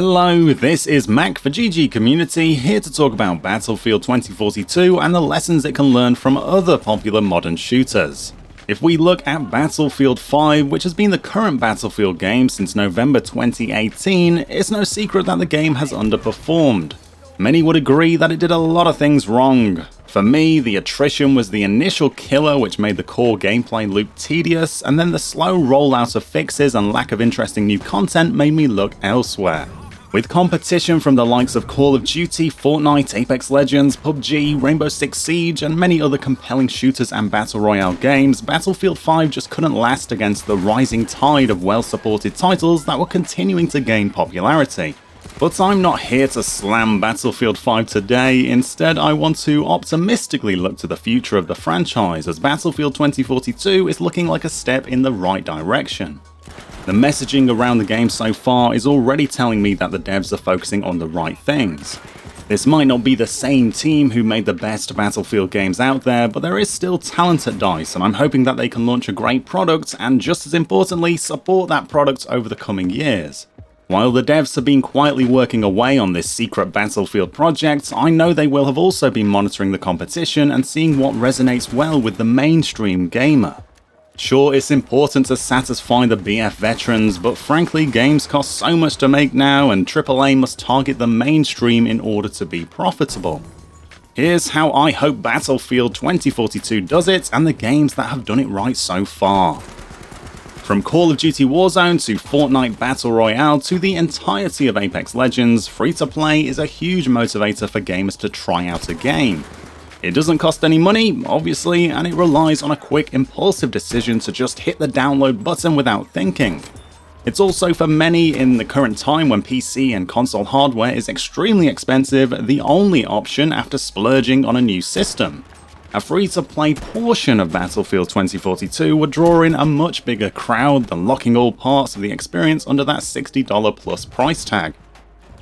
Hello, this is Mac for GG Community, here to talk about Battlefield 2042 and the lessons it can learn from other popular modern shooters. If we look at Battlefield 5, which has been the current Battlefield game since November 2018, it's no secret that the game has underperformed. Many would agree that it did a lot of things wrong. For me, the attrition was the initial killer which made the core gameplay loop tedious, and then the slow rollout of fixes and lack of interesting new content made me look elsewhere. With competition from the likes of Call of Duty, Fortnite, Apex Legends, PUBG, Rainbow Six Siege, and many other compelling shooters and battle royale games, Battlefield 5 just couldn't last against the rising tide of well-supported titles that were continuing to gain popularity. But I'm not here to slam Battlefield 5 today, instead I want to optimistically look to the future of the franchise, as Battlefield 2042 is looking like a step in the right direction. The messaging around the game so far is already telling me that the devs are focusing on the right things. This might not be the same team who made the best Battlefield games out there, but there is still talent at DICE, and I'm hoping that they can launch a great product and, just as importantly, support that product over the coming years. While the devs have been quietly working away on this secret Battlefield project, I know they will have also been monitoring the competition and seeing what resonates well with the mainstream gamer. Sure, it's important to satisfy the BF veterans, but frankly games cost so much to make now and AAA must target the mainstream in order to be profitable. Here's how I hope Battlefield 2042 does it, and the games that have done it right so far. From Call of Duty Warzone to Fortnite Battle Royale to the entirety of Apex Legends, free-to-play is a huge motivator for gamers to try out a game. It doesn't cost any money, obviously, and it relies on a quick, impulsive decision to just hit the download button without thinking. It's also for many in the current time when PC and console hardware is extremely expensive, the only option after splurging on a new system. A free-to-play portion of Battlefield 2042 would draw in a much bigger crowd than locking all parts of the experience under that $60 plus price tag.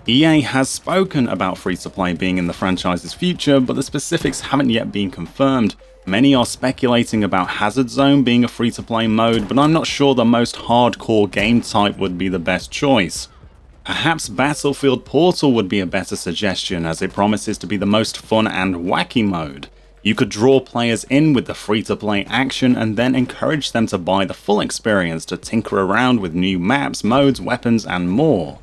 EA has spoken about free-to-play being in the franchise's future, but the specifics haven't yet been confirmed. Many are speculating about Hazard Zone being a free-to-play mode, but I'm not sure the most hardcore game type would be the best choice. Perhaps Battlefield Portal would be a better suggestion, as it promises to be the most fun and wacky mode. You could draw players in with the free-to-play action and then encourage them to buy the full experience to tinker around with new maps, modes, weapons, and more.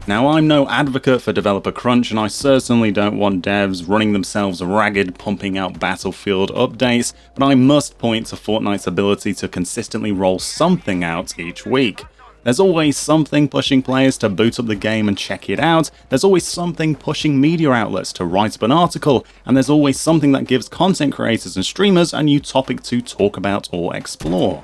Now, I'm no advocate for developer crunch, and I certainly don't want devs running themselves ragged pumping out Battlefield updates, but I must point to Fortnite's ability to consistently roll something out each week. There's always something pushing players to boot up the game and check it out, there's always something pushing media outlets to write up an article, and there's always something that gives content creators and streamers a new topic to talk about or explore.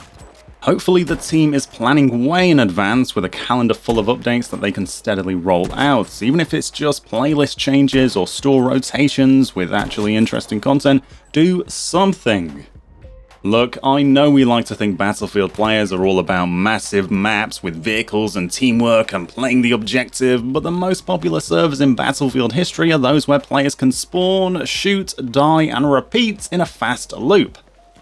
Hopefully the team is planning way in advance with a calendar full of updates that they can steadily roll out, even if it's just playlist changes or store rotations with actually interesting content. Do something. Look, I know we like to think Battlefield players are all about massive maps with vehicles and teamwork and playing the objective, but the most popular servers in Battlefield history are those where players can spawn, shoot, die, and repeat in a fast loop.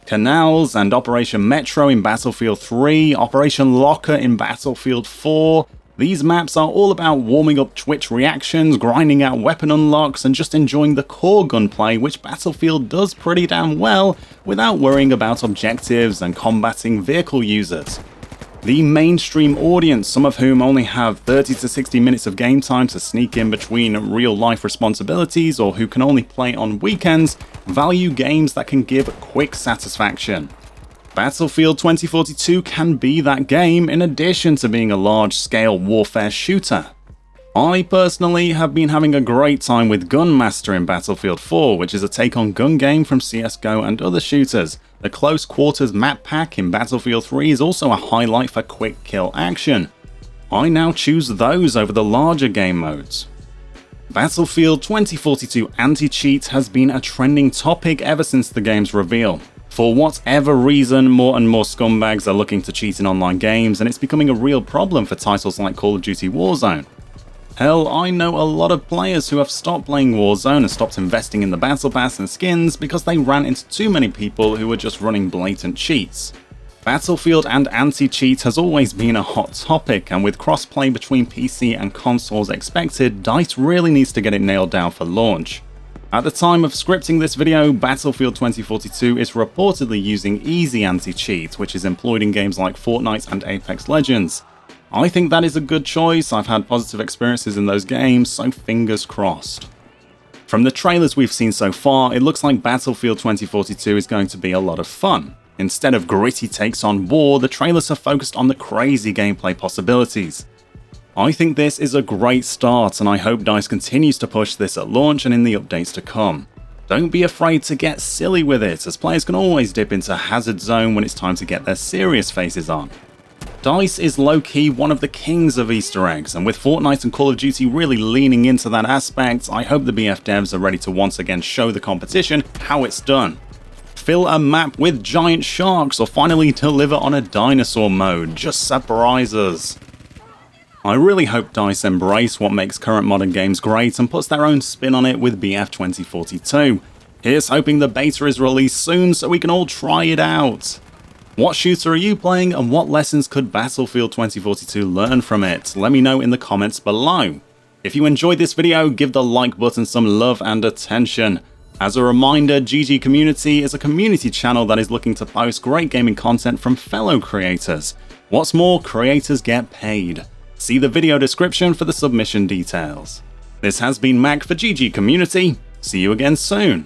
Canals and Operation Metro in Battlefield 3, Operation Locker in Battlefield 4, these maps are all about warming up Twitch reactions, grinding out weapon unlocks, and just enjoying the core gunplay, which Battlefield does pretty damn well, without worrying about objectives and combating vehicle users. The mainstream audience, some of whom only have 30 to 60 minutes of game time to sneak in between real-life responsibilities or who can only play on weekends, value games that can give quick satisfaction. Battlefield 2042 can be that game in addition to being a large-scale warfare shooter. I personally have been having a great time with Gunmaster in Battlefield 4, which is a take on gun game from CSGO and other shooters. The close quarters map pack in Battlefield 3 is also a highlight for quick kill action. I now choose those over the larger game modes. Battlefield 2042 anti-cheat has been a trending topic ever since the game's reveal. For whatever reason, more and more scumbags are looking to cheat in online games, and it's becoming a real problem for titles like Call of Duty Warzone. Hell, I know a lot of players who have stopped playing Warzone and stopped investing in the Battle Pass and skins because they ran into too many people who were just running blatant cheats. Battlefield and anti-cheat has always been a hot topic, and with cross-play between PC and consoles expected, DICE really needs to get it nailed down for launch. At the time of scripting this video, Battlefield 2042 is reportedly using easy anti-cheat, which is employed in games like Fortnite and Apex Legends. I think that is a good choice. I've had positive experiences in those games, so fingers crossed. From the trailers we've seen so far, it looks like Battlefield 2042 is going to be a lot of fun. Instead of gritty takes on war, the trailers are focused on the crazy gameplay possibilities. I think this is a great start, and I hope DICE continues to push this at launch and in the updates to come. Don't be afraid to get silly with it, as players can always dip into Hazard Zone when it's time to get their serious faces on. DICE is low-key one of the kings of Easter eggs, and with Fortnite and Call of Duty really leaning into that aspect, I hope the BF devs are ready to once again show the competition how it's done. Fill a map with giant sharks, or finally deliver on a dinosaur mode. Just surprise us. I really hope DICE embrace what makes current modern games great and puts their own spin on it with BF 2042. Here's hoping the beta is released soon so we can all try it out. What shooter are you playing, and what lessons could Battlefield 2042 learn from it? Let me know in the comments below. If you enjoyed this video, give the like button some love and attention. As a reminder, GG Community is a community channel that is looking to post great gaming content from fellow creators. What's more, creators get paid. See the video description for the submission details. This has been Mac for GG Community. See you again soon.